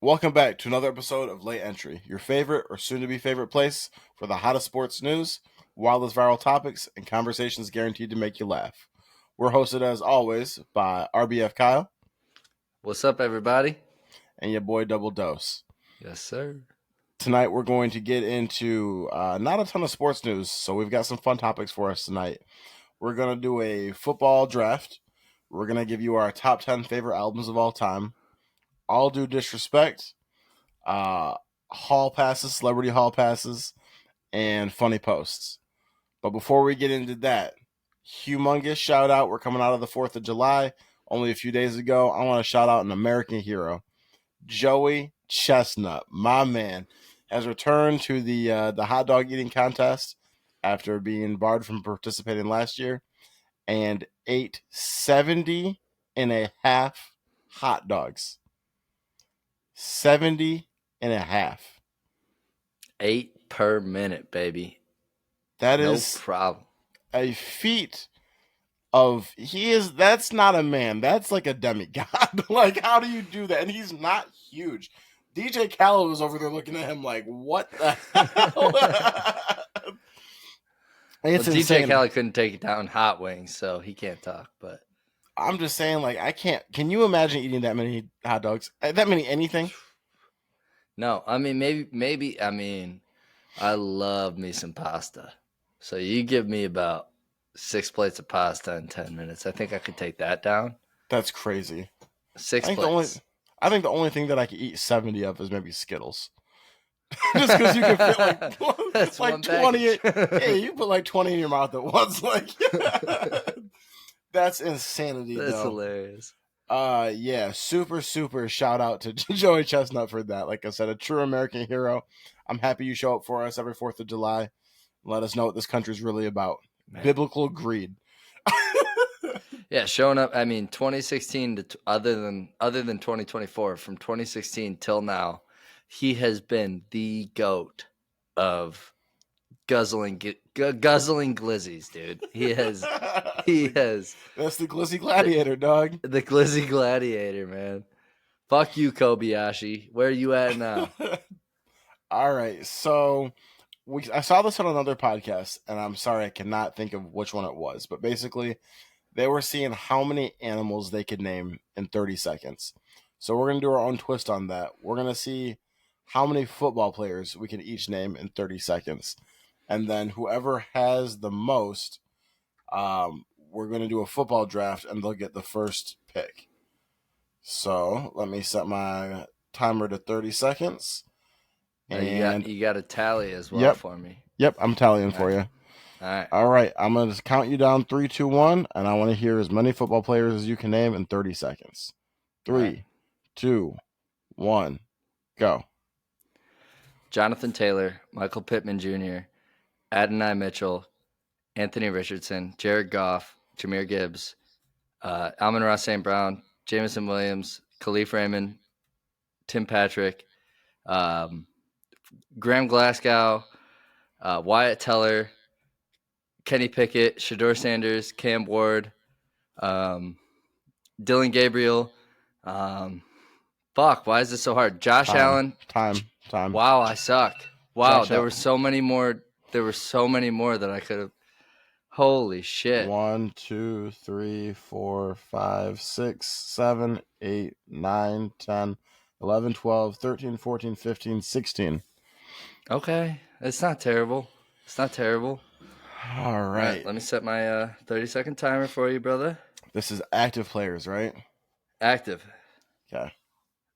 Welcome back to another episode of Late Entry, your favorite or soon-to-be favorite place for the hottest sports news, wildest viral topics, and conversations guaranteed to make you laugh. We're hosted, as always, by RBF Kyle What's up, everybody? and your boy Double Dose. Yes, sir. Tonight, we're going to get into not a ton of sports news, so we've got some fun topics for us tonight. We're going to do a football draft. We're going to give you our top 10 favorite albums of all time. All Due Disrespect, hall passes, celebrity hall passes, and funny posts. But before we get into that, humongous shout out. We're coming out of the 4th of July only a few days ago. I want to shout out an American hero. Joey Chesnut, my man, has returned to the hot dog eating contest after being barred from participating last year and ate 70 and a half hot dogs. 70 and a half. 8 per minute, baby. That No is problem. a feat of that's not a man. That's like a demigod. Like, how do you do that? And he's not huge. DJ Khaled was over there looking at him like, what the hell? It's Well, insane. DJ Khaled couldn't take it down hot wings, so he can't talk. But I'm just saying, like, I can't. Can you imagine eating that many hot dogs? That many anything? no, I mean maybe. I mean, I love me some pasta. So you give me about 6 plates of pasta in 10 minutes. I think I could take that down. That's crazy. 6 I think plates. I think the only thing that I could eat 70 of is maybe Skittles. Just because you can fit That's like one 20. package. Hey, you put like 20 in your mouth at once. Like, that's insanity. That's though. hilarious. Yeah, super shout out to Joey Chestnut for that. Like I said, a true American hero. I'm happy you show up for us every 4th of July. Let us know what this country's really about. Man. Biblical greed. Yeah, showing up. I mean, 2016 to other than 2024, from 2016 till now, he has been the GOAT of guzzling glizzies, dude. He has. That's the glizzy gladiator, dog. The glizzy gladiator, man. Fuck you, Kobayashi. Where are you at now? All right, so I saw this on another podcast, and I'm sorry I cannot think of which one it was, but basically they were seeing how many animals they could name in 30 seconds. So we're going to do our own twist on that. We're going to see how many football players we can each name in 30 seconds. And then whoever has the most, we're going to do a football draft, and they'll get the first pick. So let me set my timer to 30 seconds. And you got a tally as well for me. Yep, I'm tallying for you. All right. I'm going to count you down 3, 2, 1, and I want to hear as many football players as you can name in 30 seconds. 3, 2, 1, go. Jonathan Taylor, Michael Pittman Jr., Adonai Mitchell, Anthony Richardson, Jared Goff, Jahmyr Gibbs, Amon-Ra St. Brown, Jameson Williams, Khalif Raymond, Tim Patrick, Graham Glasgow, Wyatt Teller, Kenny Pickett, Shador Sanders, Cam Ward, Dylan Gabriel. Fuck, why is this so hard? Josh Allen. Time. Wow, I suck. Wow, There were so many more. There were so many more that I could have. Holy shit. 1, 2, 3, 4, 5, 6, 7, 8, 9, 10, 11, 12, 13, 14, 15, 16. Okay, it's not terrible. All right. Let me set my 30-second timer for you, brother. This is active players, right? Active. Okay.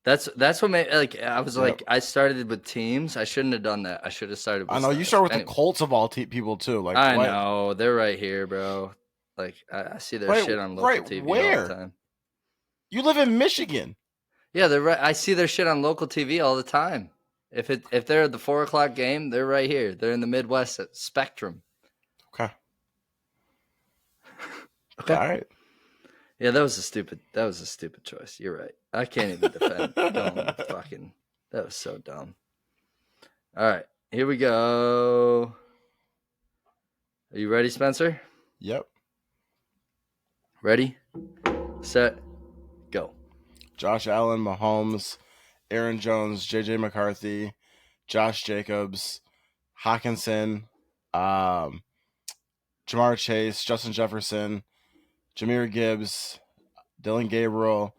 That's what made I was like I started with teams. I shouldn't have done that. I should have started with I know stars. you start with the Colts of all people too. Like I know they're right here, bro. Like I see their shit on local TV all the time. You live in Michigan. Yeah, they're right. I see their shit on local TV all the time. If they're at the 4:00 game, they're right here. They're in the Midwest at Spectrum. Okay. Okay. All right. Yeah, that was a stupid choice. You're right. I can't even defend. That was so dumb. All right, here we go. Are you ready, Spencer? Yep. Ready, set, go. Josh Allen, Mahomes, Aaron Jones, J.J. McCarthy, Josh Jacobs, Hawkinson, um, Jamar Chase, Justin Jefferson, Jameer Gibbs, Dylan Gabriel,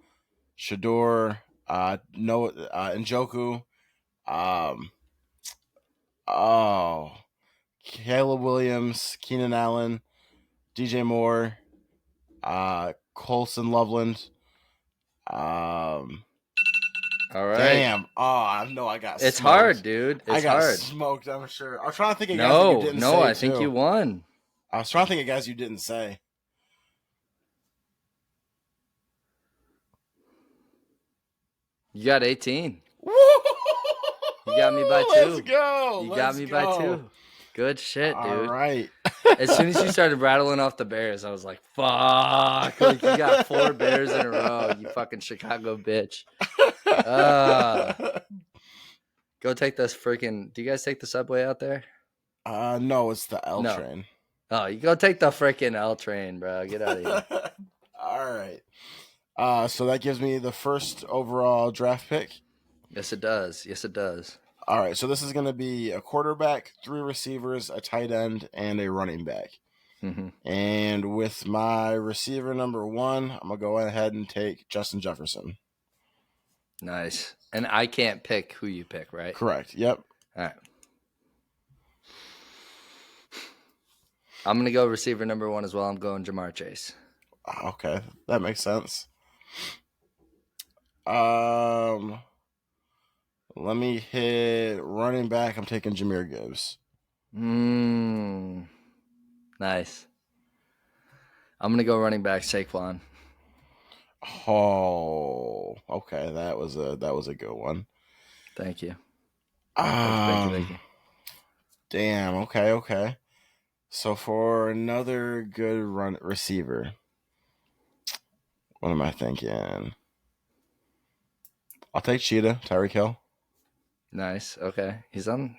Shador, Noah Njoku, um, oh, Caleb Williams, Keenan Allen, DJ Moore, Colson Loveland. All right. Damn. Oh, I know I got It's hard, smoked. dude. I It's got hard. smoked, I'm sure. I was trying to think of guys that you No, didn't no, say, I think too. you won. I was trying to think of guys you didn't say. You got 18. Woo! You got me by 2. Let's go. You got Let's me go. by 2. Good shit, All dude. right. As soon as you started rattling off the Bears, I was like, fuck. Like, you got 4 Bears in a row, you fucking Chicago bitch. Go take this freaking... Do you guys take the subway out there? No, it's the L No. train. Oh, you go take the freaking L train, bro. Get out of here. All right. So that gives me the first overall draft pick. Yes, it does. Yes, it does. All right. So this is going to be a quarterback, 3 receivers, a tight end, and a running back. Mm-hmm. And with my receiver number 1, I'm going to go ahead and take Justin Jefferson. Nice. And I can't pick who you pick, right? Correct. Yep. All right. I'm going to go receiver number 1 as well. I'm going Jamar Chase. Okay. That makes sense. Let me hit running back. I'm taking Jameer Gibbs. Nice. I'm going to go running back Saquon. Oh, okay. That was a good one. Thank you. Thank you. Damn. Okay. So for another good run receiver, what am I thinking? I'll take Cheetah, Tyreek Hill. Nice. Okay. He's on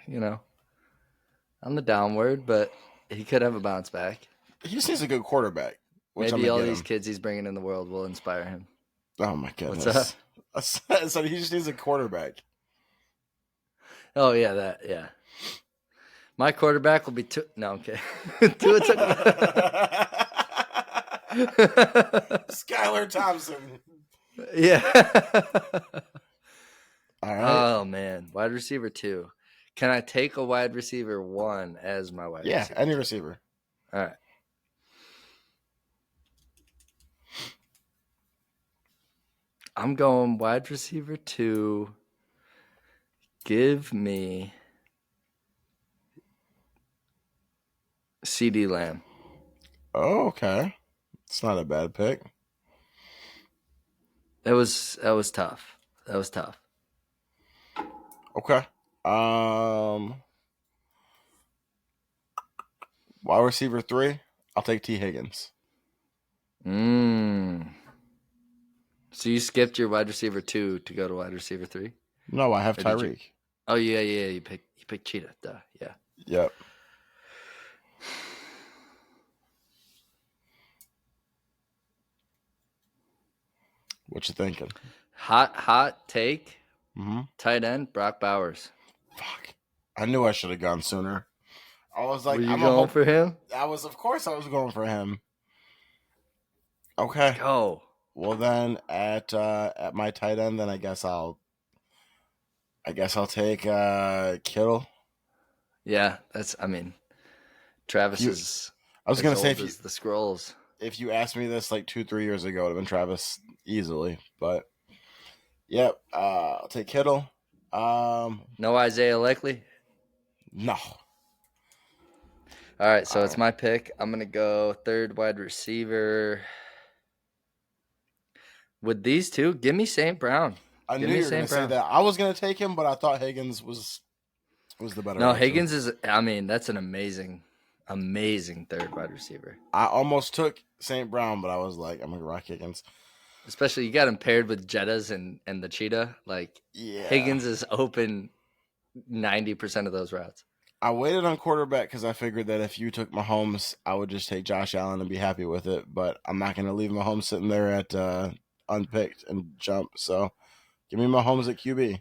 the downward, but he could have a bounce back. He just needs a good quarterback. Maybe all these kids he's bringing in the world will inspire him. Oh my goodness. What's up? So he just needs a quarterback. Oh yeah, yeah. My quarterback will be No, I'm kidding. Skylar Thompson. Yeah. All right. Oh man, wide receiver 2. Can I take a wide receiver 1 as my wide receiver? Yeah, any receiver. All right. I'm going wide receiver 2. Give me CD Lamb. Oh, okay. It's not a bad pick. That was tough. That was tough. Okay. Wide receiver 3, I'll take T. Higgins. So you skipped your wide receiver 2 to go to wide receiver 3? No, I have Tyreek. Oh yeah. You picked Cheetah. Duh. Yeah. Yep. What you thinking? Hot take. Mm-hmm. Tight end Brock Bowers. Fuck. I knew I should have gone sooner. I was like, were you going for him? Of course I was going for him. Okay. Go. Well then, at my tight end, then I guess I'll take Kittle. Yeah, Travis is. I was gonna say the scrolls. If you asked me this like 2-3 years ago, it would have been Travis easily. But yep, I'll take Kittle. No Isaiah Likely. No. All right, so it's my pick. I'm gonna go 3rd wide receiver. With these 2, give me St. Brown. I knew you were gonna say that. I was gonna take him, but I thought Higgins was the better. No, option. Higgins is. That's an amazing 3rd wide receiver. I almost took St. Brown, but I was like, I'm gonna rock Higgins. Especially you got him paired with Jettas and the Cheetah. Like, yeah. Higgins is open 90% of those routes. I waited on quarterback because I figured that if you took Mahomes, I would just take Josh Allen and be happy with it. But I'm not going to leave Mahomes sitting there at unpicked and jump. So Give me Mahomes at QB.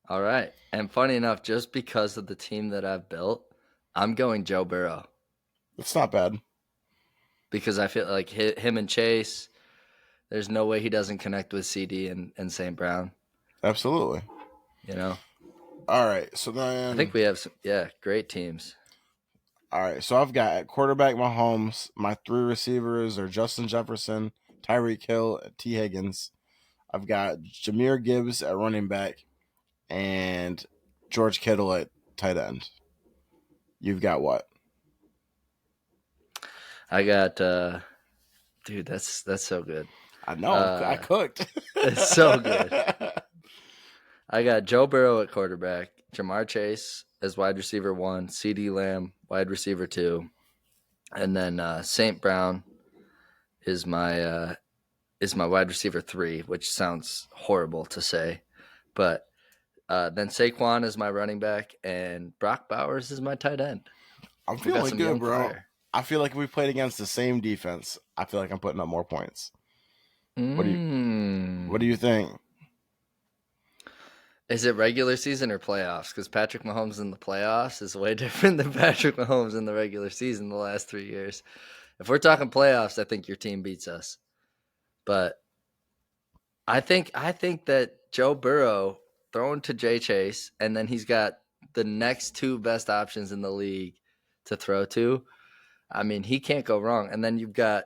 All right. And funny enough, just because of the team that I've built, I'm going Joe Burrow It's not bad. because I feel like him and Chase, there's no way he doesn't connect with CD and St. Brown. Absolutely. You know, All right. So I think then, we have some, great teams. all right. So I've got at quarterback Mahomes. My three receivers are Justin Jefferson, Tyreek Hill, T. Higgins. I've got Jameer Gibbs at running back and George Kittle at tight end. You've got what? I got, dude, that's so good. I know. I cooked. It's so good. I got Joe Burrow at quarterback, Jamar Chase as wide receiver 1, CD Lamb wide receiver 2, and then St. Brown is my wide receiver 3, which sounds horrible to say, but then Saquon is my running back, and Brock Bowers is my tight end. I'm We got feeling some good, young bro. fire. I feel like if we played against the same defense, I feel like I'm putting up more points. What do you What do Mm. you think? Is it regular season or playoffs? Because Patrick Mahomes in the playoffs is way different than Patrick Mahomes in the regular season the last 3 years. If we're talking playoffs, I think your team beats us. But I think that Joe Burrow throwing to Jay Chase, and then he's got the next two best options in the league to throw to. I mean, he can't go wrong. And then you've got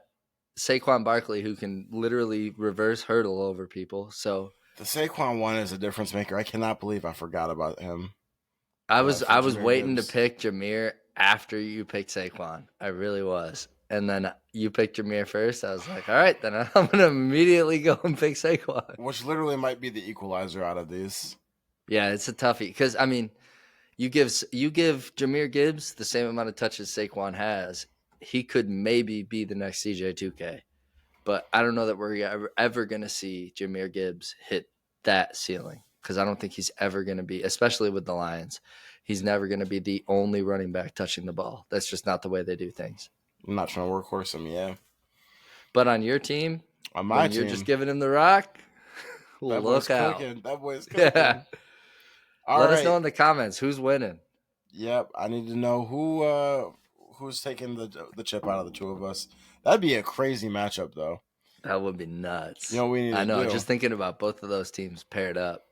Saquon Barkley, who can literally reverse hurdle over people. So The Saquon one is a difference maker. I cannot believe I forgot about him. I was For I was Jahmyr waiting to Gibbs. pick Jameer after you picked Saquon. I really was. And then you picked Jameer first. I was like, all right, then I'm going to immediately go and pick Saquon. Which literally might be the equalizer out of these. Yeah, it's a toughie because I mean, you give Jameer Gibbs the same amount of touches Saquon has, he could maybe be the next CJ2K. But I don't know that we're ever going to see Jameer Gibbs hit that ceiling because I don't think he's ever going to be, especially with the Lions. He's never going to be the only running back touching the ball. That's just not the way they do things. I'm not trying to workhorse him, yeah. But on your team, On my when you're just team, giving him the rock, that boy's look out. cooking. That boy's Yeah. cooking. All Let us know right. in the comments who's winning. Yep. I need to know who's taking the chip out of the two of us. That'd be a crazy matchup, though. That would be You nuts. know what we need I to know. do? Just thinking about both of those teams paired up.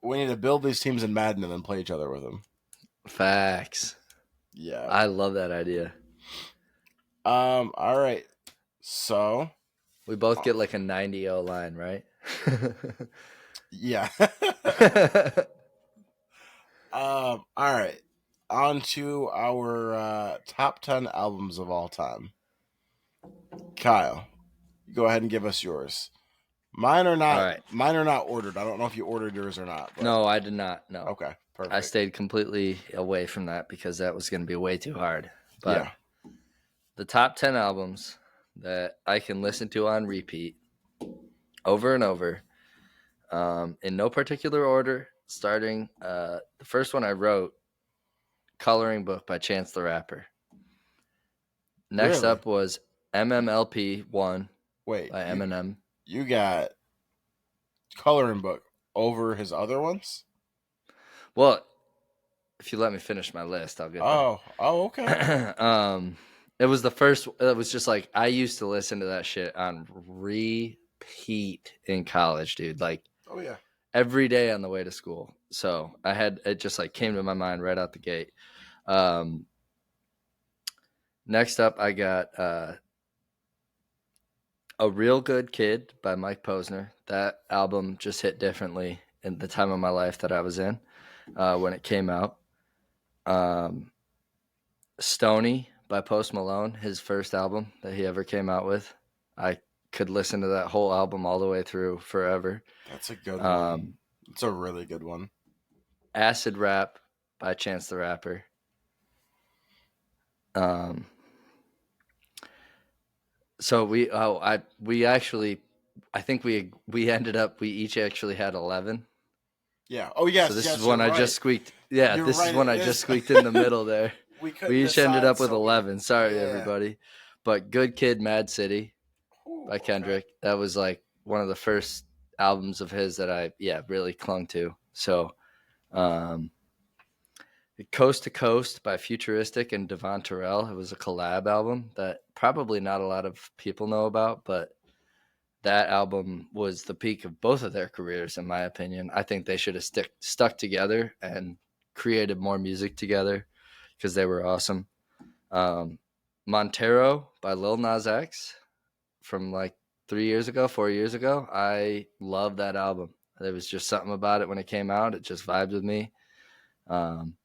We need to build these teams in Madden and then play each other with them. Facts. Yeah. I love that idea. All right. So We both get like a 90-0 line, right? yeah. All right. On to our top 10 albums of all time. Kyle, go ahead and give us yours. Mine are All not. right. Mine are not ordered. I don't know if you ordered yours or not. But... No, I did not. No. Okay. Perfect. I stayed completely away from that because that was going to be way too hard. But yeah. the top 10 albums that I can listen to on repeat over and over, in no particular order, starting the first one I wrote, Coloring Book by Chance the Rapper. Next Really? up was MMLP 1 Wait. by Eminem. You got Coloring Book over his other ones? Well, if you let me finish my list, I'll get there. Oh, okay. It was the first. It was just like I used to listen to that shit on repeat in college, dude. Like Oh yeah. every day on the way to school. So I had it just like came to my mind right out the gate. Next up, I got A Real Good Kid by Mike Posner. That album just hit differently in the time of my life that I was in when it came out. Stoney by Post Malone, his first album that he ever came out with. I could listen to that whole album all the way through forever. That's a good one. It's a really good one. Acid Rap by Chance the Rapper. So we actually, I think we each actually had 11. Yeah. Oh yes. So this yes, is one I right. just squeaked. Yeah, You're this right, is one it I is. just squeaked in the middle there. we each ended up with so 11. Sorry, everybody. But Good Kid, Mad City Ooh, by Kendrick. Okay. That was like one of the first albums of his that I really clung to. So, um, Coast to Coast by Futuristic and Devon Terrell. It was a collab album that probably not a lot of people know about, but that album was the peak of both of their careers, in my opinion. I think they should have stuck together and created more music together because they were awesome. Um, Montero by Lil Nas X from like 3 years ago, 4 years ago. I love that album. There was just something about it when it came out. It just vibed with me. Um,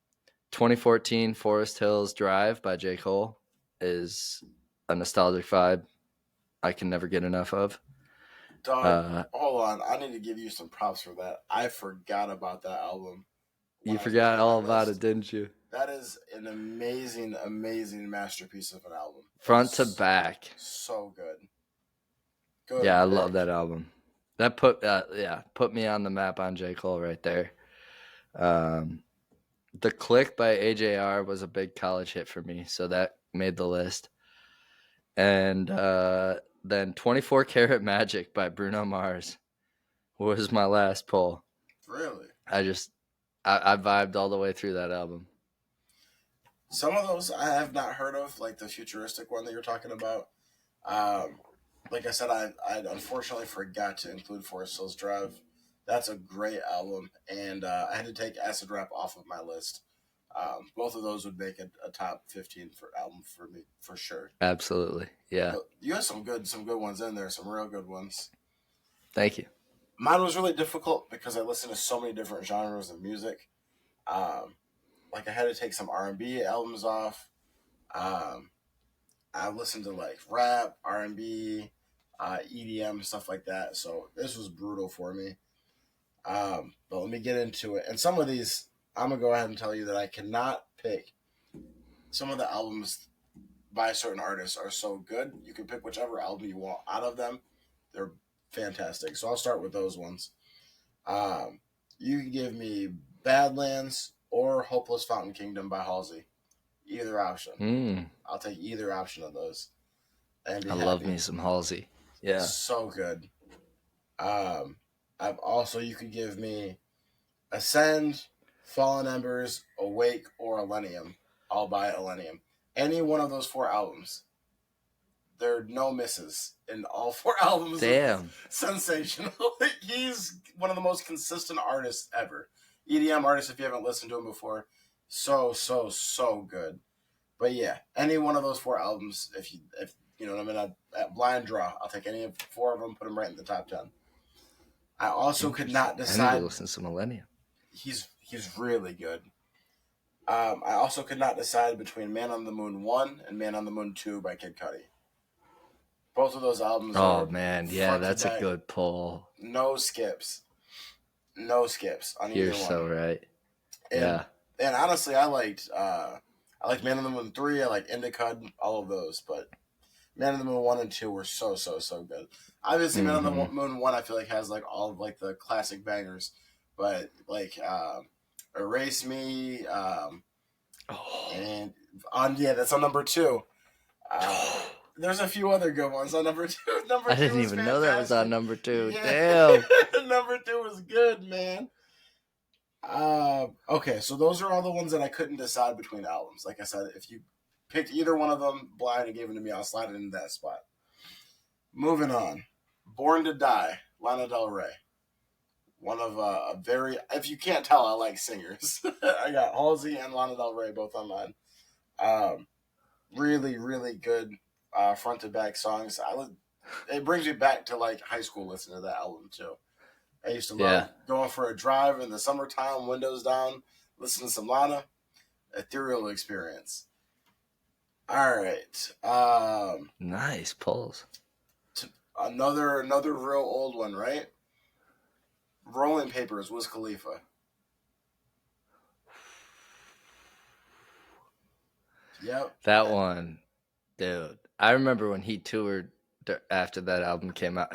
2014 Forest Hills Drive by J. Cole is a nostalgic vibe I can never get enough of. Dog, hold on. I need to give you some props for that. I forgot about that album when You I was forgot making my all about it, list. didn't you? That is an amazing, amazing masterpiece of an album. It Front to is back. so good. Good Yeah, I love pick. that album. That put me on the map on J. Cole right there. Um, the Click by AJR was a big college hit for me, so that made the list. And then 24 Karat Magic by Bruno Mars was my last pull. Really? I vibed all the way through that album. Some of those I have not heard of, like the futuristic one that you're talking about. Um, like I said, I unfortunately forgot to include Forest Hills Drive. That's a great album, and I had to take Acid Rap off of my list. Both of those would make a top 15 for album for me for sure. Absolutely. Yeah. But you have some good ones in there, some real good ones. Thank you. Mine was really difficult because I listen to so many different genres of music. Um, like I had to take some R&B albums off. Um, I listened to like rap, R&B, EDM, stuff like that. So this was brutal for me. But let me get into it. And some of these, I'm gonna go ahead and tell you that I cannot pick. Some of the albums by certain artists are so good. You can pick whichever album you want out of them. They're fantastic. So I'll start with those ones. Um, you can give me Badlands or Hopeless Fountain Kingdom by Halsey. Either option. Mm, I'll take either option of those and be I love happy. me some Halsey. Yeah. So good. Um, I've also you could give me Ascend, Fallen Embers, Awake, or Millennium. I'll buy Millennium. Any one of those four albums. There are no misses in all four albums. Damn. Sensational. He's one of the most consistent artists ever. EDM artist, if you haven't listened to him before. So good. But yeah, any one of those four albums, if you know what I mean, at blind draw, I'll take any of four of them, put them right in the top 10. I also could not I need to decide. listen to Millennium. He's really good. I also could not decide between Man on the Moon 1 and Man on the Moon 2 by Kid Cudi. Both of those albums Oh are man, yeah, that's a good pull. no skips. No skips on either You're one. so right. And, Yeah. and honestly, I liked Man on the Moon 3, I like Indica, all of those, but Man on the Moon 1 and 2 were so good. Obviously, Man on the Moon 1 I feel like has like all of like the classic bangers, but like Erase Me, and that's on number 2. There's a few other good ones on number 2. I didn't even know that was on number 2. Yeah. Damn. Number 2 was good, man. Okay, so those are all the ones that I couldn't decide between albums. Like I said, if you picked either one of them blind and gave it to me, I'll slide it into that spot. Moving on. Born to Die, Lana Del Rey. One of a very, if you can't tell, I like singers. I got Halsey and Lana Del Rey both on mine. Really good front to back songs. It brings me back to like high school listening to that album too. I used to love going for a drive in the summertime, windows down, listening to some Lana. Ethereal experience. All right. Nice pulls. Another real old one, right? Rolling Papers, Wiz Khalifa. Yep. That one, dude. I remember when he toured after that album came out.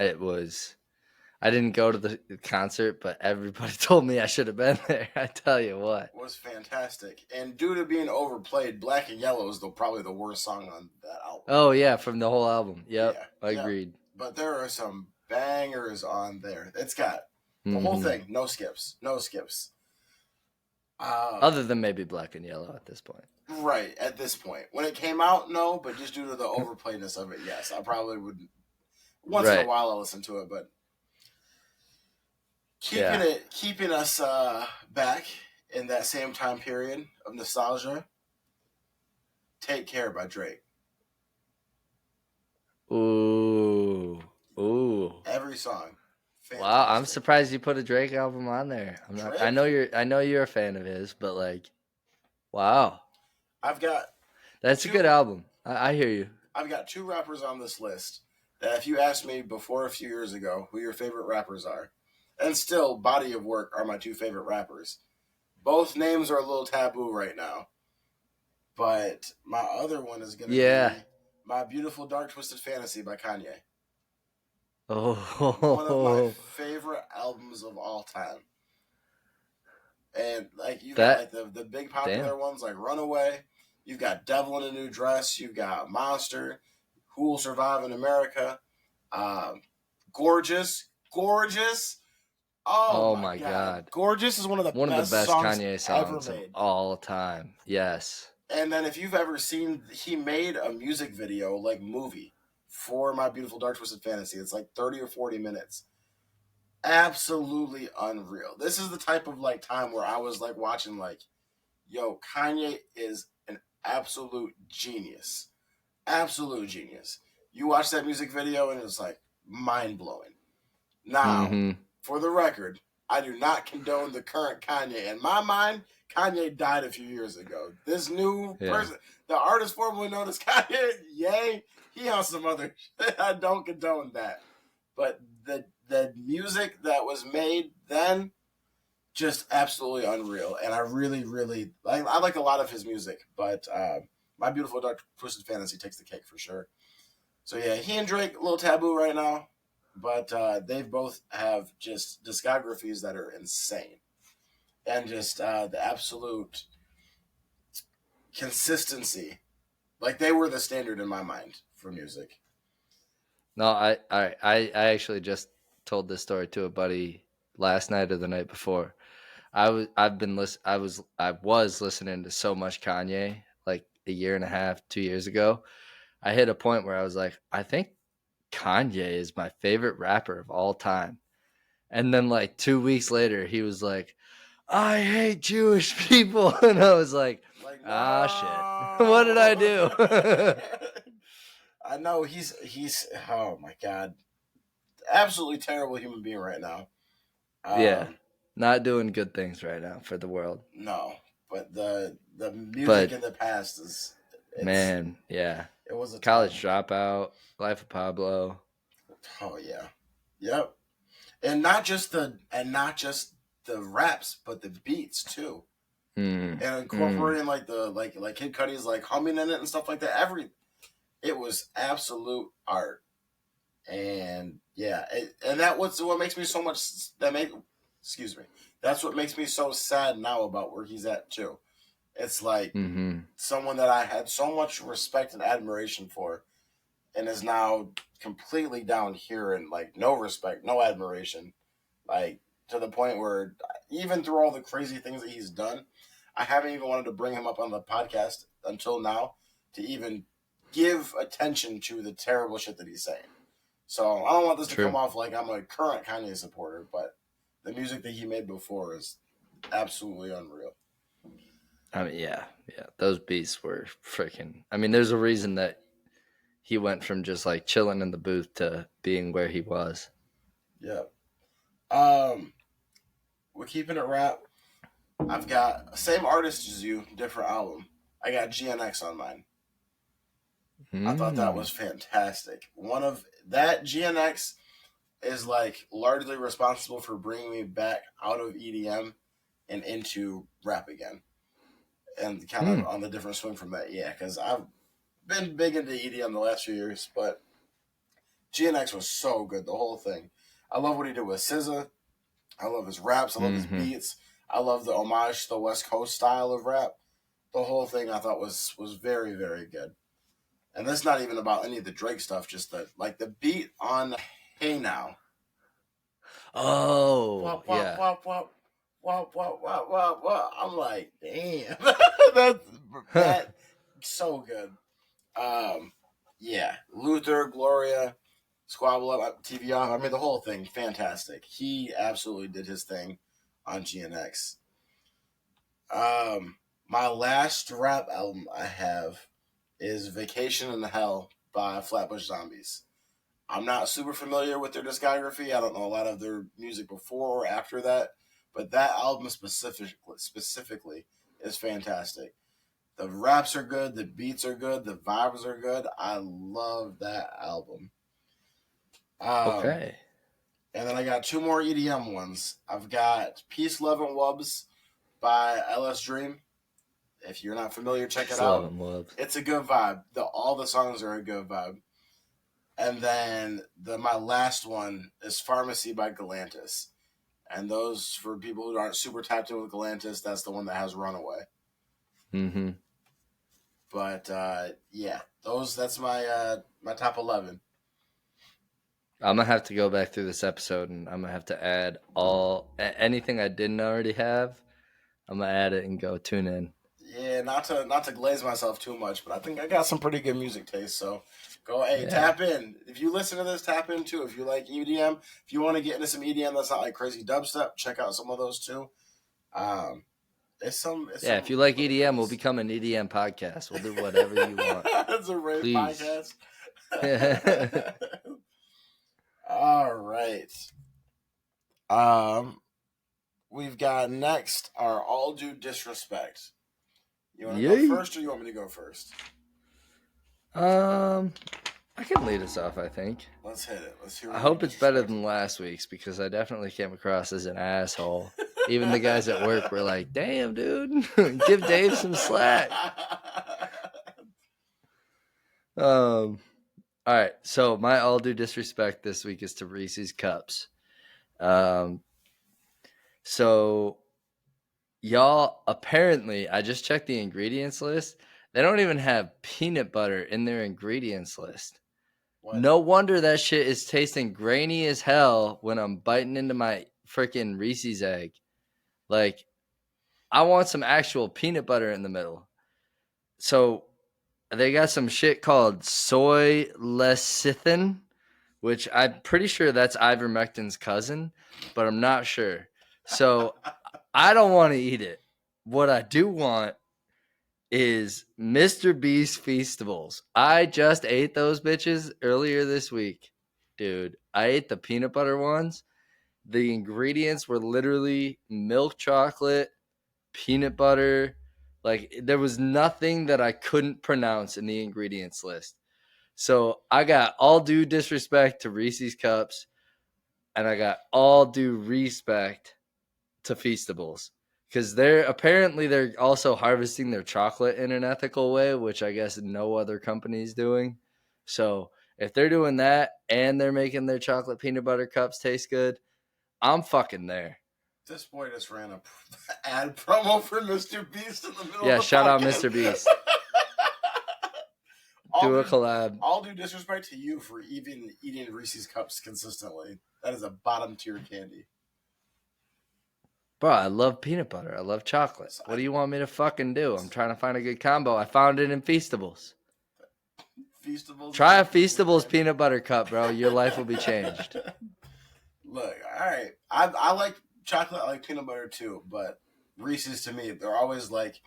I didn't go to the concert, but everybody told me I should have been there. I tell you what. It was fantastic. And due to being overplayed, Black and Yellow is probably the worst song on that album. Oh, yeah, from the whole album. Yep, I agreed. But there are some bangers on there. It's got the whole thing, no skips, no skips. Other than maybe Black and Yellow at this point. Right, at this point. When it came out, no, but just due to the overplayedness of it, yes. I probably would, once in a while I'll listen to it, but keeping us back in that same time period of nostalgia, Take Care by Drake. Ooh. Every song. Fantastic. Wow, I'm surprised you put a Drake album on there. I know you're a fan of his, but like, wow. That's a good album. I hear you. I've got 2 rappers on this list that if you asked me before a few years ago who your favorite rappers are, and still body of work are my 2 favorite rappers. Both names are a little taboo right now. But my other one is going to be My Beautiful Dark Twisted Fantasy by Kanye. Oh. One of my favorite albums of all time. And like you got like the big popular ones like Runaway. You've got Devil in a New Dress. You've got Monster. Who Will Survive in America. Gorgeous. Oh my God. Gorgeous is one of the best Kanye songs ever made. Of all time. Yes. And then if you've ever seen, he made a music video, like movie, for My Beautiful Dark Twisted Fantasy. It's like 30 or 40 minutes. Absolutely unreal. This is the type of like time where I was like watching like, yo, Kanye is an absolute genius. Absolute genius. You watch that music video and it's like mind-blowing. Now, for the record, I do not condone the current Kanye. In my mind, Kanye died a few years ago. This new person, the artist formerly known as Kanye, he on some other shit. I don't condone that. But the music that was made then, just absolutely unreal. And I really, really, I like a lot of his music. But My Beautiful Dark Twisted Fantasy takes the cake for sure. So yeah, he and Drake, a little taboo right now. But they both have just discographies that are insane. And just the absolute consistency. Like, they were the standard in my mind for music. No, I actually just told this story to a buddy last night or the night before. I was listening to so much Kanye like a year and a half, 2 years ago. I hit a point where I was like, I think Kanye is my favorite rapper of all time. And then like 2 weeks later, he was like, I hate Jewish people. And I was like shit. What did I do? I know he's oh my God. Absolutely terrible human being right now. Not doing good things right now for the world. No. But the music in the past is man, yeah. It was a College Dropout, Life of Pablo. Oh yeah. Yep. And not just the raps, but the beats too. And incorporating like the like Kid Cudi's like humming in it and stuff like that. It was absolute art. And yeah, and that's what makes me so much that's what makes me so sad now about where he's at too. It's like someone that I had so much respect and admiration for, and is now completely down here and like no respect, no admiration, like to the point where even through all the crazy things that he's done, I haven't even wanted to bring him up on the podcast until now to even give attention to the terrible shit that he's saying. So I don't want this to come off like I'm a current Kanye supporter, but the music that he made before is absolutely unreal. I mean, yeah. Those beats were freaking. I mean, there's a reason that he went from just like chilling in the booth to being where he was. Yeah. We're keeping it rap. I've got same artist as you, different album. I got GNX on mine. I thought that was fantastic. That GNX is like largely responsible for bringing me back out of EDM and into rap again. And kind of on the different swing from that, because I've been big into EDM the last few years, but GNX was so good, the whole thing. I love what he did with SZA. I love his raps. I love his beats. I love the homage to the West Coast style of rap. The whole thing I thought was very, very good. And that's not even about any of the Drake stuff, just the beat on Hey Now. Oh, Wop, wop, yeah. wop, wop. Wop, wop, wop, wop, wop. I'm like, damn. That's that so good. Yeah. Luther, Gloria, Squabble Up, TV Off. I mean, the whole thing, fantastic. He absolutely did his thing on GNX. My last rap album I have is Vacation in Hell by Flatbush Zombies. I'm not super familiar with their discography. I don't know a lot of their music before or after that, but that album specifically is fantastic. The raps are good, the beats are good, the vibes are good. I love that album. Um, Okay. and then I got two more EDM ones. I've got Peace, Love, and Wubs by LS Dream. If you're not familiar, check it Peace, love, out. and love. It's a good vibe. All the songs are a good vibe. And then my last one is Pharmacy by Galantis. And those, for people who aren't super tapped in with Galantis, that's the one that has Runaway. Mm-hmm. But yeah, that's my top 11. I'm gonna have to go back through this episode, and I'm gonna have to add anything I didn't already have. I'm gonna add it and go tune in. Yeah, not to glaze myself too much, but I think I got some pretty good music taste. So go, hey, Yeah. tap in. If you listen to this, tap in too. If you like EDM, if you want to get into some EDM that's not like crazy dubstep, check out some of those too. It's some. If you like really EDM, we'll nice. become an EDM podcast. We'll do whatever you want. It's a rave Please. podcast. All right. We've got next our All Due Disrespect. You want to go first, or you want me to go first? I can lead us off, I think. Let's hit it. Let's hear. I hope it's better than last week's, because I definitely came across as an asshole. Even the guys at work were like, "Damn, dude, give Dave some slack." All right. So my all due disrespect this week is to Reese's Cups. So y'all, apparently, I just checked the ingredients list. They don't even have peanut butter in their ingredients list. What? No wonder that shit is tasting grainy as hell when I'm biting into my freaking Reese's egg. Like, I want some actual peanut butter in the middle. So they got some shit called soy lecithin, which I'm pretty sure that's ivermectin's cousin, but I'm not sure. So I don't want to eat it. What I do want is Mr. Beast Feastables. I just ate those bitches earlier this week. Dude, I ate the peanut butter ones. The ingredients were literally milk chocolate, peanut butter. Like, there was nothing that I couldn't pronounce in the ingredients list. So I got all due disrespect to Reese's Cups, and I got all due respect to Feastables, because they're also harvesting their chocolate in an ethical way, which I guess no other company is doing. So if they're doing that and they're making their chocolate peanut butter cups taste good, I'm fucking there. This boy just ran a ad promo for Mr. Beast in the middle of the shout podcast. out Mr. Beast. Do a collab. All due disrespect to you for even eating Reese's Cups consistently. That is a bottom tier candy. Bro, I love peanut butter. I love chocolate. What do you want me to fucking do? I'm trying to find a good combo. I found it in Feastables. Feastables. Try a Feastables peanut butter cup, bro. Your life will be changed. Look, all right. I like chocolate. I like peanut butter too, but Reese's to me, they're always like,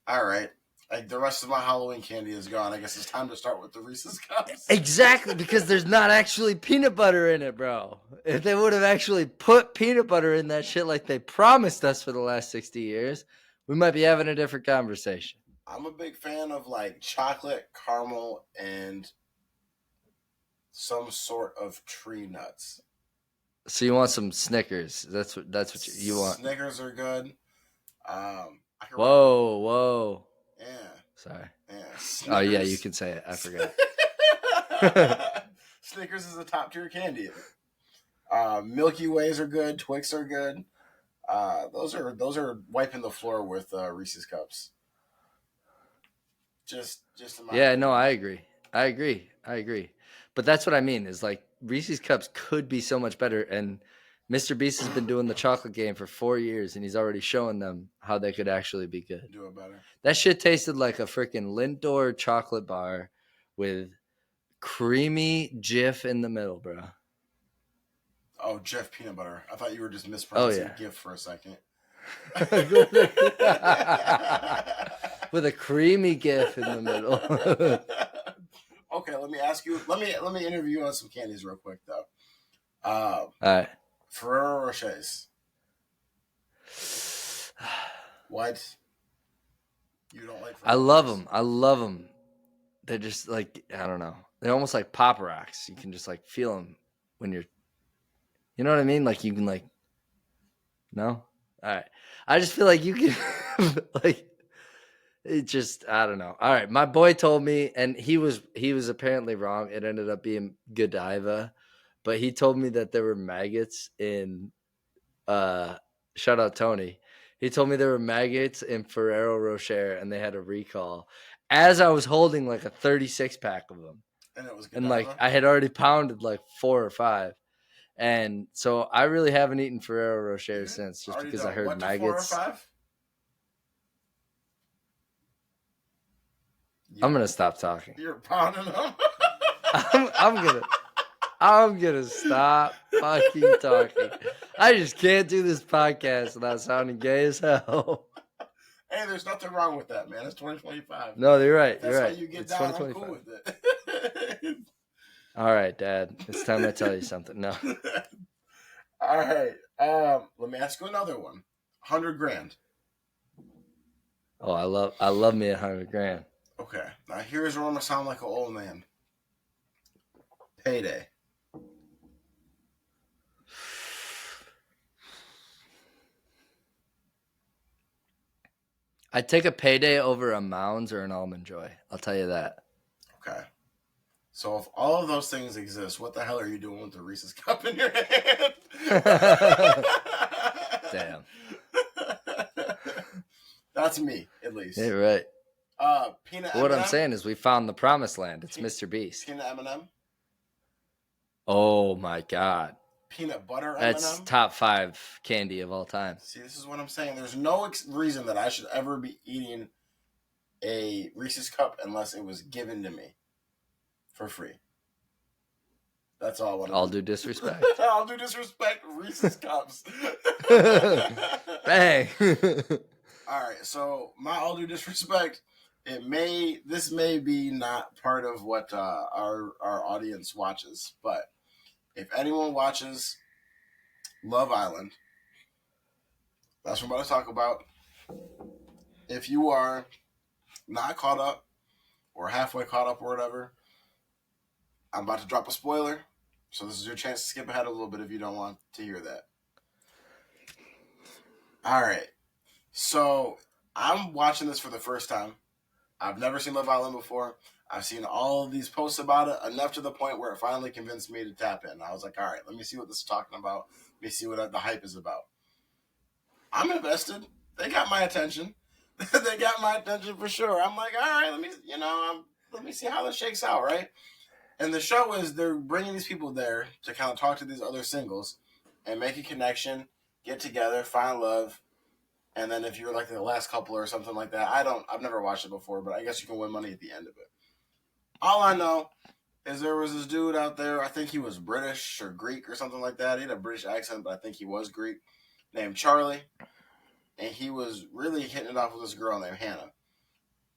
all right, like the rest of my Halloween candy is gone. I guess it's time to start with the Reese's Cups. Exactly, because there's not actually peanut butter in it, bro. If they would have actually put peanut butter in that shit like they promised us for the last 60 years, we might be having a different conversation. I'm a big fan of like chocolate, caramel, and some sort of tree nuts. So you want some Snickers? That's what you want. Snickers are good. Whoa. Yeah. Sorry. Yeah. Snickers. Oh yeah, you can say it. I forgot. Snickers is a top tier candy. Milky Ways are good. Twix are good. Those are wiping the floor with Reese's Cups. Just in my opinion. No, I agree. But that's what I mean is like Reese's Cups could be so much better. And Mr. Beast has been doing the chocolate game for 4 years, and he's already showing them how they could actually be good. Do it better. That shit tasted like a freaking Lindor chocolate bar with creamy Jif in the middle, bro. Oh, Jeff peanut butter. I thought you were just mispronouncing gift for a second. With a creamy GIF in the middle. Okay, let me ask you. Let me interview you on some candies real quick though. All right. Ferrero Rochers. What? You don't like? I love them. I love them. They're just like, I don't know. They're almost like Pop Rocks. You can just like feel them when you're. You know what I mean? Like you can like. No. All right. I just feel like you can like. It just, I don't know. All right, my boy told me, and he was apparently wrong. It ended up being Godiva, but he told me that there were maggots in. Shout out Tony. He told me there were maggots in Ferrero Rocher, and they had a recall. As I was holding like a 36 pack of them, and it was Godiva? And like I had already pounded like 4 or 5, and so I really haven't eaten Ferrero Rocher since, just because I heard maggots. 4 or 5? I'm gonna stop talking. You're pounding them. I'm gonna stop fucking talking. I just can't do this podcast without sounding gay as hell. Hey, there's nothing wrong with that, man. It's 2025. No, you're right. That's you're right. How you get it's down. I'm cool with it. All right, Dad. It's time I tell you something. No. All right. Let me ask you another one. 100 grand. Oh, I love me 100 grand. Okay. Now here's where I'm gonna sound like an old man. Payday. I'd take a payday over a Mounds or an Almond Joy. I'll tell you that. Okay. So if all of those things exist, what the hell are you doing with the Reese's cup in your hand? Damn. That's me, at least. Yeah, right. Peanut What M&M? I'm saying is we found the promised land. It's Mr. Beast. Peanut M&M? Oh, my God. Peanut butter M&M? That's top 5 candy of all time. See, this is what I'm saying. There's no reason that I should ever be eating a Reese's cup unless it was given to me for free. That's all I want to All due disrespect. All due disrespect, Reese's cups. Bang. All right, so my all due disrespect, this may be not part of what our audience watches, but if anyone watches Love Island, that's what I'm about to talk about. If you are not caught up or halfway caught up or whatever, I'm about to drop a spoiler, so this is your chance to skip ahead a little bit if you don't want to hear that. All right. So I'm watching this for the first time. I've never seen Love Island before. I've seen all of these posts about it, enough to the point where it finally convinced me to tap in. I was like, all right, let me see what this is talking about. Let me see what the hype is about. I'm invested. They got my attention. They got my attention for sure. I'm like, all right, let me see how this shakes out, right? And the show is they're bringing these people there to kind of talk to these other singles and make a connection, get together, find love. And then if you're like the last couple or something like that, I've never watched it before, but I guess you can win money at the end of it. All I know is there was this dude out there, I think he was British or Greek or something like that. He had a British accent, but I think he was Greek, named Charlie. And he was really hitting it off with this girl named Hannah.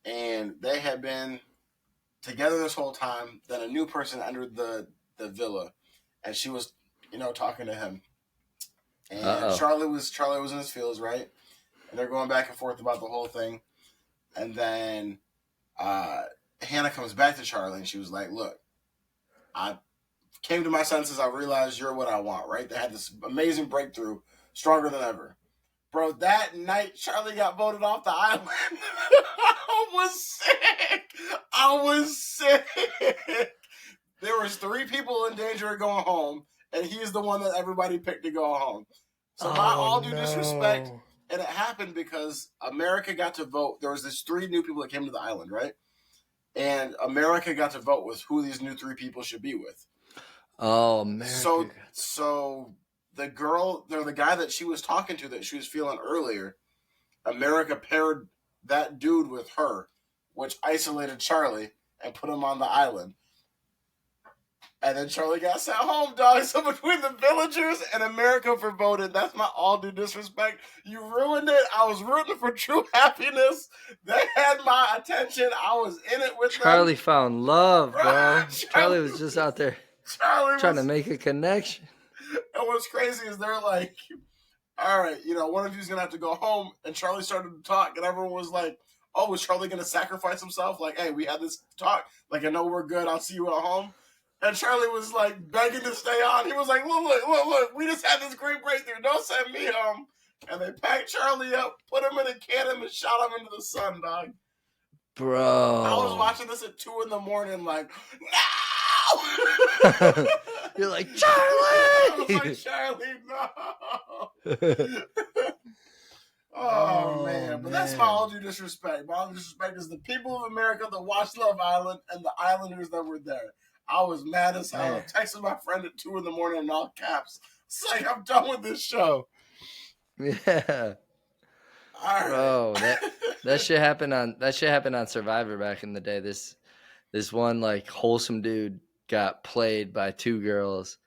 And they had been together this whole time. Then a new person entered the villa, and she was, talking to him. And Charlie was in his feels, right? And they're going back and forth about the whole thing. And then Hannah comes back to Charlie, and she was like, look, I came to my senses. I realized you're what I want, right? They had this amazing breakthrough, stronger than ever. Bro, that night, Charlie got voted off the island. I was sick. There was 3 people in danger of going home, and he's the one that everybody picked to go home. So my all due disrespect, and it happened because America got to vote. There was these 3 new people that came to the island, right? And America got to vote with who these new 3 people should be with. Oh, America. So the girl, or the guy that she was talking to that she was feeling earlier, America paired that dude with her, which isolated Charlie and put him on the island. And then Charlie got sent home, dog. So between the villagers and America for voting, that's my all due disrespect. You ruined it. I was rooting for true happiness. They had my attention. I was in it with Charlie them. found love, bro. Charlie Charlie was just out there trying to make a connection. And what's crazy is they're like, all right, one of you's going to have to go home. And Charlie started to talk, and everyone was like, oh, was Charlie going to sacrifice himself? Like, hey, we had this talk. Like, I know we're good. I'll see you at home. And Charlie was like begging to stay on. He was like, look, we just had this great breakthrough. Don't send me home. And they packed Charlie up, put him in a cannon, and shot him into the sun, dog. Bro. I was watching this at 2 a.m, like, no! You're like, Charlie! I was like, Charlie, no! Oh, man. But that's my all due disrespect. My all due disrespect is the people of America that watched Love Island and the islanders that were there. I was mad as hell. I texted my friend at 2 a.m in all caps. It's like, I'm done with this show. Yeah. All right. Bro, that shit happened on Survivor back in the day. This one like wholesome dude got played by 2 girls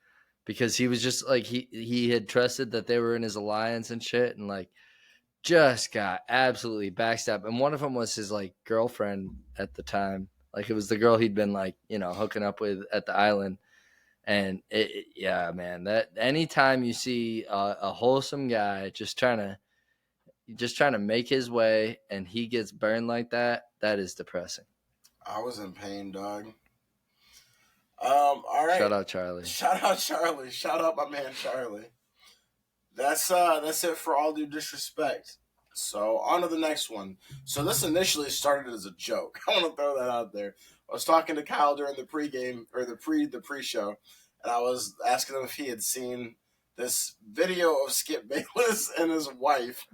because he was just like he had trusted that they were in his alliance and shit, and like just got absolutely backstabbed. And one of them was his like girlfriend at the time. Like it was the girl he'd been like, hooking up with at the island. And yeah, man, that anytime you see a wholesome guy just trying to make his way and he gets burned like that, that is depressing. I was in pain, dog. All right. Shout out Charlie. Shout out Charlie. Shout out my man Charlie. That's it for all due disrespect. So on to the next one. So this initially started as a joke. I want to throw that out there. I was talking to Kyle during the pregame or the pre-show, and I was asking him if he had seen this video of Skip Bayless and his wife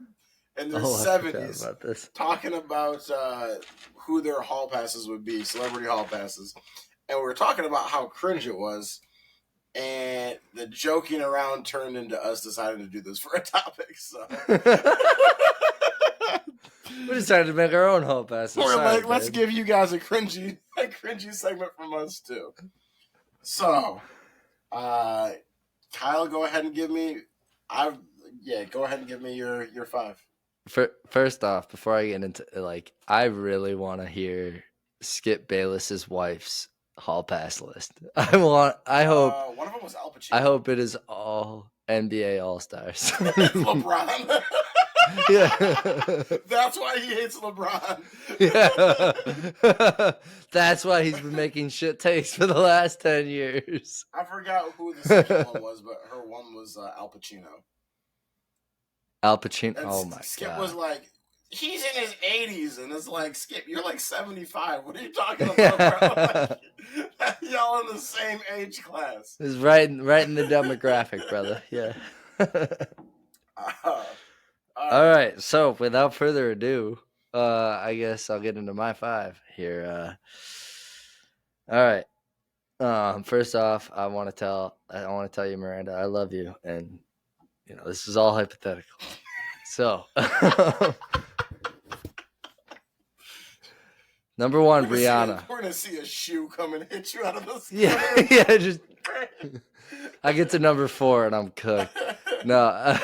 in their 70s talking about who their hall passes would be, celebrity hall passes. And we were talking about how cringe it was. And the joking around turned into us deciding to do this for a topic. So we decided to make our own hall passes. We're like, let's give you guys a cringy segment from us too. So, Kyle, go ahead and give me. Go ahead and give me your 5. First off, before I get into I really want to hear Skip Bayless's wife's hall pass list. I hope one of them was Al Pacino. I hope it is all NBA All-Stars. LeBron. Yeah. That's why he hates LeBron. Yeah. That's why he's been making shit takes for the last 10 years. I forgot who the second one was, but her one was Al Pacino. Al Pacino. And oh my Skip god. was like, he's in his 80s, and it's like, Skip, you're like 75. What are you talking about, bro? Like, y'all in the same age class. It's right in the demographic, brother. Yeah. All right. So without further ado, I guess I'll get into my 5 here. All right. First off, I want to tell you, Miranda, I love you, and this is all hypothetical. So. Number 1, Rihanna. We're gonna see a shoe come and hit you out of the sky. Yeah, just. I get to number 4 and I'm cooked. No,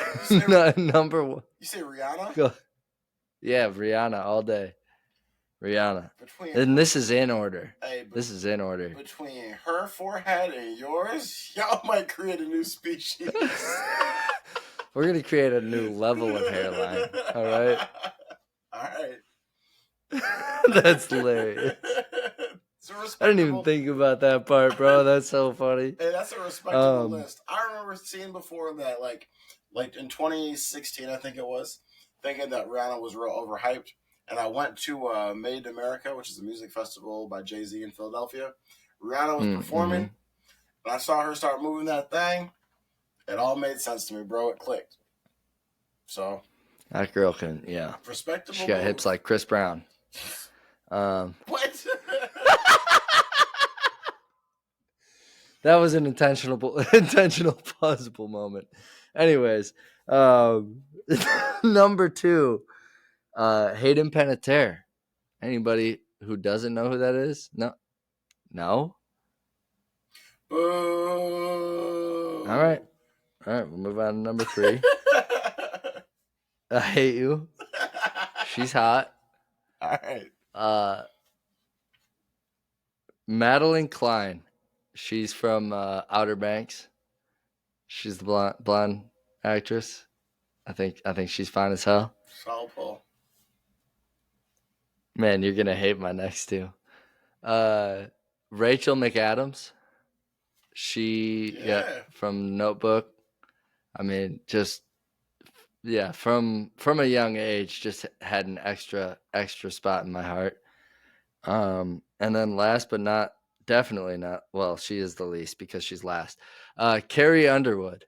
number 1. You say Rihanna? Go. Yeah, Rihanna all day. Rihanna. And this is in order. This is in order. Between her forehead and yours, y'all might create a new species. We're gonna create a new level of hairline. All right. All right. That's hilarious. I didn't even think about that part, bro. That's so funny. Hey, that's a respectable list. I remember seeing before that, like in 2016, I think it was, thinking that Rihanna was real overhyped. And I went to Made in America, which is a music festival by Jay-Z in Philadelphia. Rihanna was performing, and I saw her start moving that thing. It all made sense to me, bro. It clicked. So that girl can, respectable. She got hips like Chris Brown. What? That was an intentional plausible moment. Anyways, number 2, Hayden Panettiere. Anybody who doesn't know who that is? No. Boo. All right. We'll move on to number 3. I hate you. She's hot. All right. Madeline Klein. She's from Outer Banks. She's the blonde actress. I think she's fine as hell. Saul Paul. Man, you're gonna hate my next 2. Rachel McAdams. She from Notebook. I mean, just from a young age, just had an extra spot in my heart. And then last but not definitely not, well, she is the least because she's last. Carrie Underwood.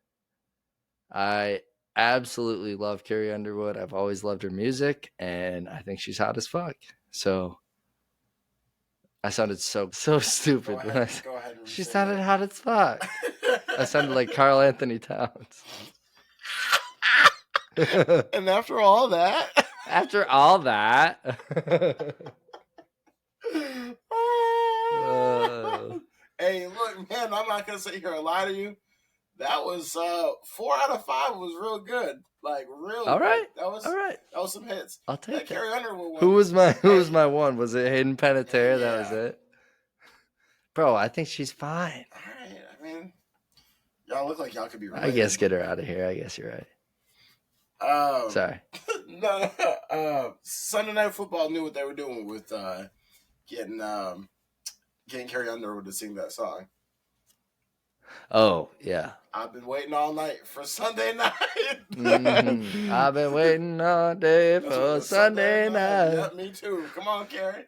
I absolutely love Carrie Underwood. I've always loved her music, and I think she's hot as fuck. So I sounded so stupid when I said she sounded hot as fuck. I sounded like Carl Anthony Towns. And after all that, hey, look, man, I'm not gonna sit here and lie to you. That was 4 out of 5 was real good. Like real. All right. That was some hits. I'll take that. Carrie Underwood one. Who was my one? Was it Hayden Panettiere? Yeah. That was it. Bro, I think she's fine. All right. I mean, y'all look like y'all could be related. I guess get her out of here. I guess you're right. Sorry. No. Sunday Night Football knew what they were doing with getting Carrie Underwood to sing that song. Oh, yeah. I've been waiting all night for Sunday night. Mm-hmm. I've been waiting all day for Sunday night. Yeah, me too. Come on, Carrie.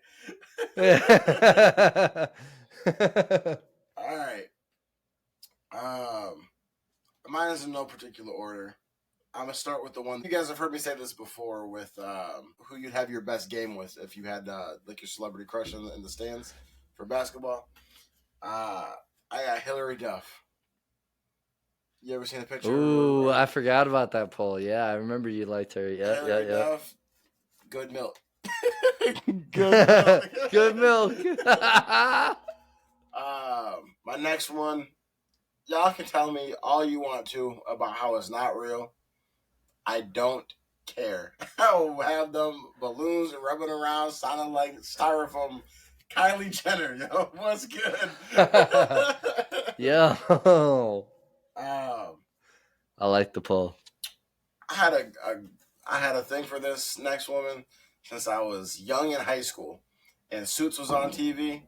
All right. Mine is in no particular order. I'm going to start with the one. You guys have heard me say this before with who you'd have your best game with if you had like your celebrity crush in the stands for basketball. I got Hillary Duff. You ever seen the picture? Ooh, I forgot about that poll. Yeah, I remember you liked her. Yeah, Hillary Duff, good milk. Good milk. My next one, y'all can tell me all you want to about how it's not real. I don't care. I'll have them balloons and rubbing around, sounding like styrofoam. Kylie Jenner, yo, what's good? Yo. I like the poll. I had a thing for this next woman since I was young in high school, and Suits was on TV.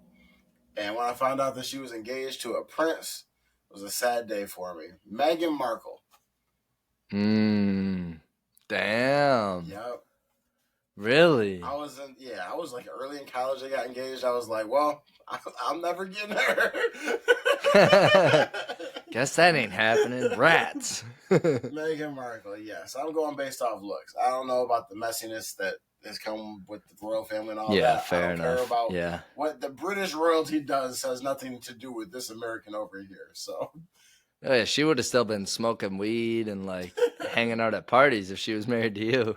And when I found out that she was engaged to a prince, it was a sad day for me. Meghan Markle. Damn. Yep. Really? I was like early in college. I got engaged. I was like, well, I'm never getting her. Guess that ain't happening. Rats. Meghan Markle, yes. I'm going based off looks. I don't know about the messiness that has come with the royal family and all that. Yeah, fair enough. Care about what the British royalty does has nothing to do with this American over here. So, oh yeah, she would have still been smoking weed and like hanging out at parties if she was married to you.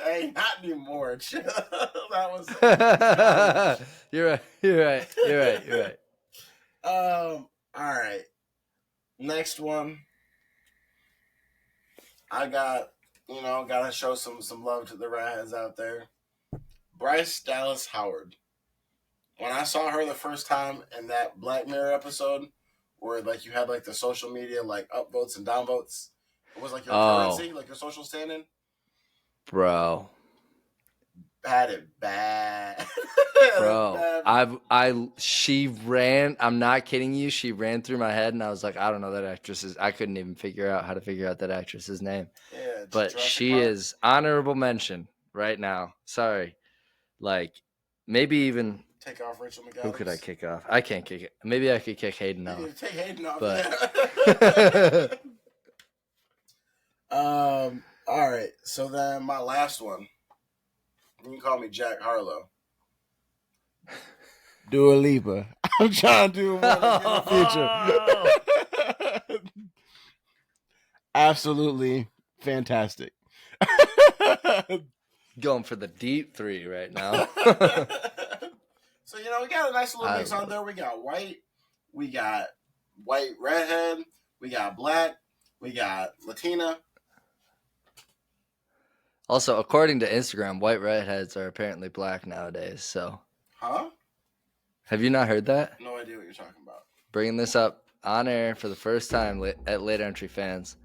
Hey, not anymore. That was. You're right. All right. Next one. I gotta show some love to the redheads out there. Bryce Dallas Howard. When I saw her the first time in that Black Mirror episode, where like you had like the social media like upvotes and downvotes, it was like your currency, like your social standing. Bro. Had it bad. Bro, she ran, I'm not kidding you, she ran through my head and I was like, I don't know that actress's, I couldn't even figure out how to figure out that actress's name. Yeah, but she is honorable mention right now. Sorry. Like, maybe even take off Rachel McAdams. Who could I kick off? I can't kick it. Maybe I could kick Hayden off. Take Hayden off. But all right. So then my last one. You can call me Jack Harlow. Dua Lipa. I'm trying to do one in the future. Absolutely fantastic. Going for the deep three right now. So, we got a nice little mix on there. We got white redhead, we got black, we got Latina. Also, according to Instagram, white redheads are apparently black nowadays. So, have you not heard that? No idea what you're talking about. Bringing this up on air for the first time at Late Entry Fans.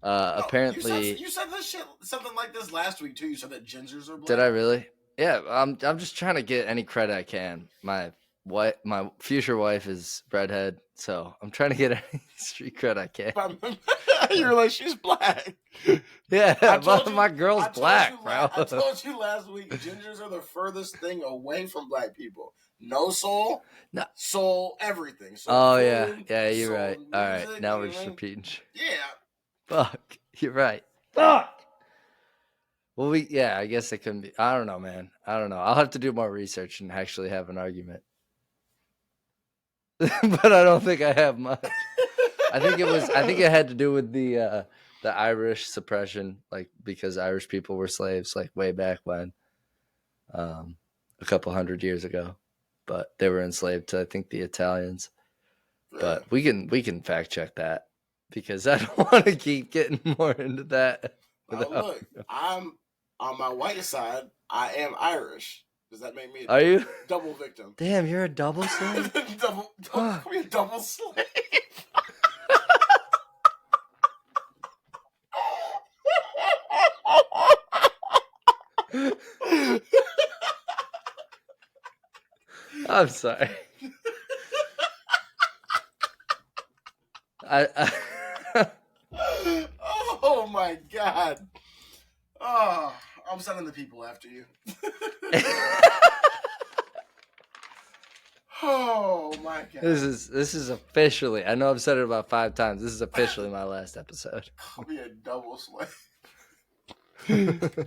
Apparently, you said this shit, something like this last week too. You said that gingers are black. Did I really? Yeah, I'm just trying to get any credit I can. My future wife is redhead, so I'm trying to get any street cred I can. You were like, she's black. Yeah, my girl's black, bro. I told you last week, gingers are the furthest thing away from black people. No soul, soul, everything. Soul food, yeah, you're right. Music, all right, now we're just repeating. Yeah. Fuck, you're right. Fuck. Well, I guess it can be. I don't know, man. I don't know. I'll have to do more research and actually have an argument. But I don't think I have much. I think it had to do with the Irish suppression, like because Irish people were slaves, like way back when, a couple hundred years ago. But they were enslaved to, I think, the Italians. But we can fact check that because I don't want to keep getting more into that. Look, I'm on my white side. I am Irish. Does that make me a double victim? Damn, you're a double slave? Call me a double slave. I'm sorry. Oh my god. Oh, I'm sending the people after you. Oh my god. This is officially, I know I've said it about 5 times. This is officially my last episode. I'll be a double slave.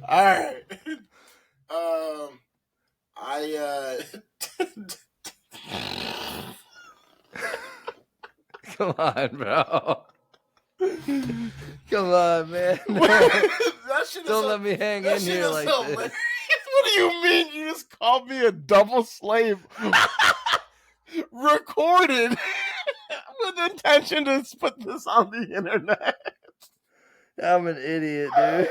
Alright. Come on, bro. Come on, man. Don't let me hang in here like this. What do you mean you just called me a double slave? Recorded with intention to put this on the internet. I'm an idiot, dude.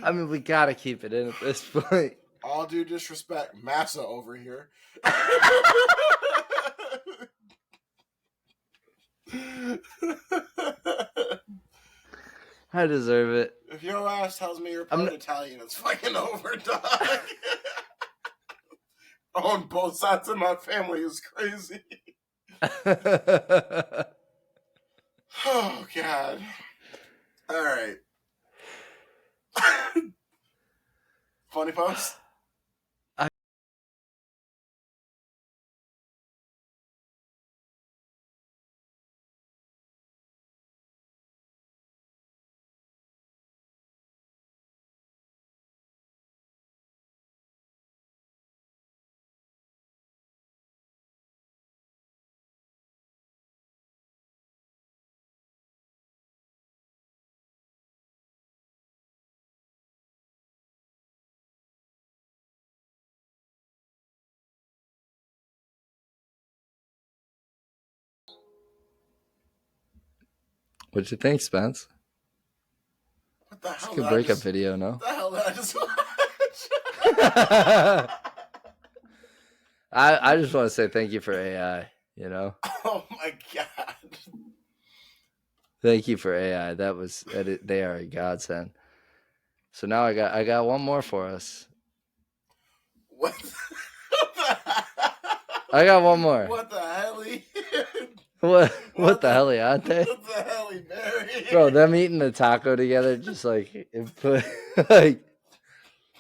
I mean, we gotta keep it in at this point. All due disrespect, Massa over here. I deserve it. If your ass tells me you're part Italian, it's fucking over, dog. On both sides of my family is crazy. Oh, God. All right. Funny post? What'd you think, Spence? What the hell? It's a good breakup video, no? What the hell did I just watch? I just want to say thank you for AI, you know? Oh my god. Thank you for AI. They are a godsend. So now I got one more for us. What I got one more. What the hell? What the hell, aren't they? What the hell, Mary? Bro, them eating a taco together, just like like.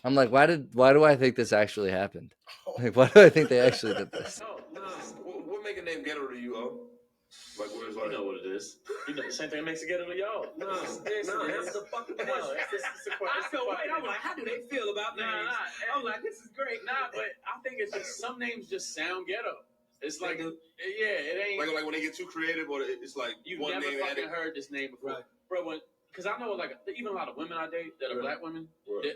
I'm like, why do I think this actually happened? Like, why do I think they actually did this? No. What make a name ghetto to you, oh? Like, where's like? You know what it is. You know the same thing that makes it ghetto to y'all. No, that's the fucking hell. I feel, wait, I'm like, how do they feel about names? I was like, this is great. Nah, but I think it's just some names just sound ghetto. It's like, it ain't like when they get too creative, or it's like you've never fucking heard this name before, right. Bro. Because I know like even a lot of women I date that are black women. Right.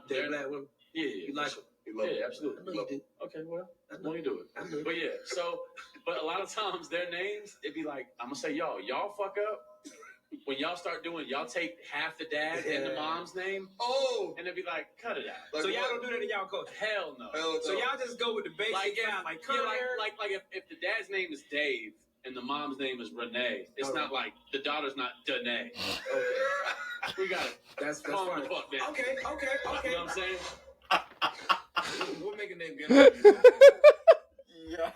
They're black women. Yeah, you like them. Yeah, absolutely. I know you do. Okay, well, when you do it. I know. But yeah, so, but a lot of times their names, it'd be like, I'm gonna say y'all fuck up. When y'all start doing, y'all take half the dad and the mom's name. Oh, and they'd be like, cut it out. Like so y'all don't do that in y'all culture? Hell no. So y'all just go with the basic like if the dad's name is Dave and the mom's name is Renee, it's not like the daughter's not Danae. Okay, we got it. That's fine. Fuck, man. Okay. You know what I'm saying? We'll make a name again. Yo.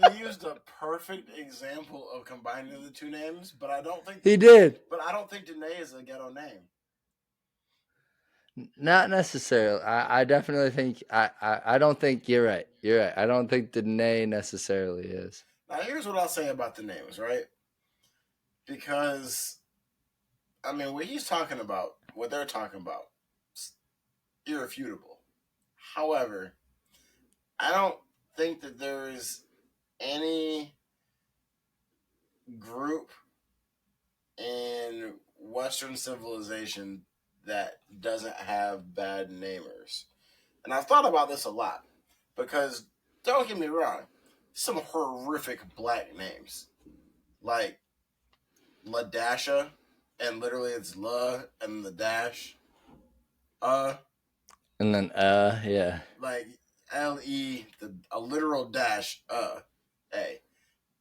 You used a perfect example of combining the two names, but I don't think he did. But I don't think Danae is a ghetto name. Not necessarily. I definitely think I don't think you're right. You're right. I don't think Danae necessarily is. Now here's what I'll say about the names, right? Because I mean, what he's talking about, what they're talking about, is irrefutable. However, I don't think that there is any group in Western civilization that doesn't have bad namers. And I've thought about this a lot because, don't get me wrong, some horrific black names. Like LaDasha, and literally it's La and the dash. And then yeah. Like LE, a literal dash, A.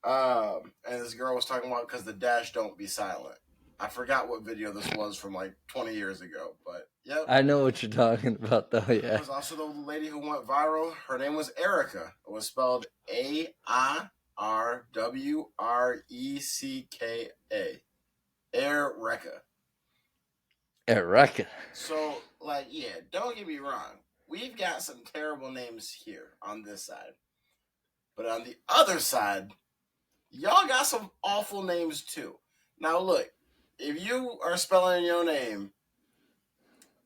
And this girl was talking about because the dash don't be silent. I forgot what video this was from like 20 years ago, but yep. I know what you're talking about, though. Yeah. There was also the lady who went viral. Her name was Erica. It was spelled AIRWRECKA. Erica. So, like, yeah, don't get me wrong. We've got some terrible names here on this side, but on the other side, y'all got some awful names too. Now look, if you are spelling your name,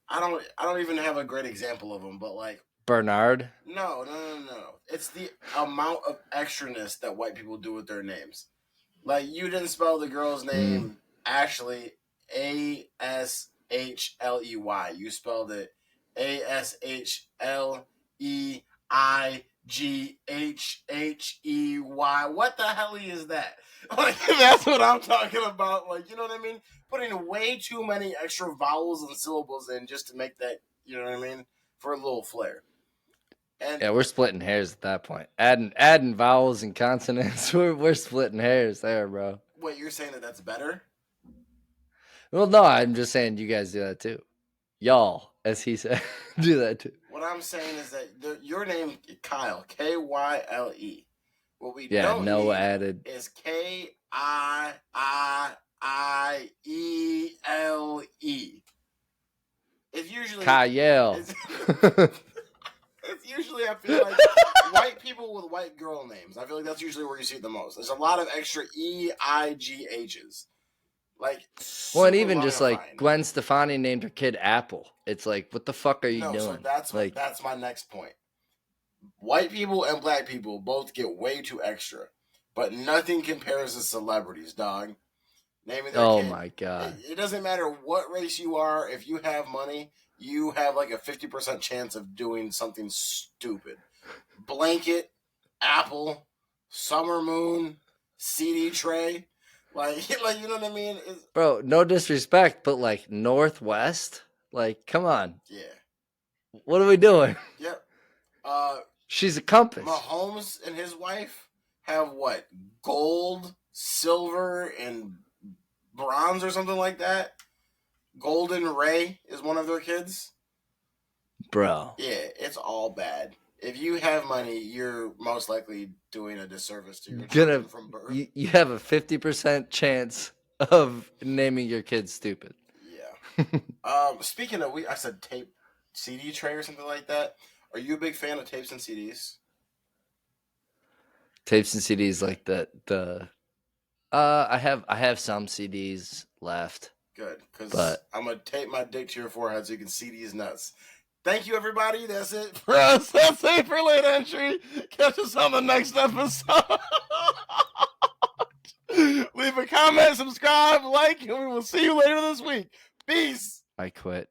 I don't even have a great example of them, but like Bernard. No. It's the amount of extraness that white people do with their names. Like you didn't spell the girl's name actually ASHLEY. You spelled it ASHLEIGHHEY. What the hell is that? Like that's what I'm talking about. Like, you know what I mean? Putting way too many extra vowels and syllables in just to make that, you know what I mean? For a little flair. And yeah, we're splitting hairs at that point. Adding vowels and consonants. We're splitting hairs there, bro. Wait, you're saying that that's better? Well, no, I'm just saying you guys do that too. Y'all, as he said, do that too. What I'm saying is that your name, Kyle, Kyle. What we don't need added is KIIIELE. It's usually Kyle. It's usually, I feel like, white people with white girl names. I feel like that's usually where you see it the most. There's a lot of extra EIGHs. Like, well, and even just like Gwen Stefani named her kid Apple. It's like, what the fuck are you doing? So that's my next point. White people and black people both get way too extra, but nothing compares to celebrities, dog. Naming their kid, my god! It doesn't matter what race you are. If you have money, you have like a 50% chance of doing something stupid. Blanket, Apple, Summer Moon, CD tray. Like you know what I mean? Bro, no disrespect, but like Northwest, like come on. Yeah. What are we doing? Yep. She's a compass. Mahomes and his wife have what? Gold, silver, and bronze or something like that. Golden Ray is one of their kids. Bro. Yeah, it's all bad. If you have money, you're most likely doing a disservice to your children from birth. You have a 50% chance of naming your kid stupid. Yeah. Speaking of, I said tape CD tray or something like that. Are you a big fan of tapes and CDs? Tapes and CDs like I have some CDs left. Good, because I'm gonna tape my dick to your forehead so you can see these nuts. Thank you, everybody. That's it for us. That's it for Late Entry. Catch us on the next episode. Leave a comment, subscribe, like, and we will see you later this week. Peace. I quit.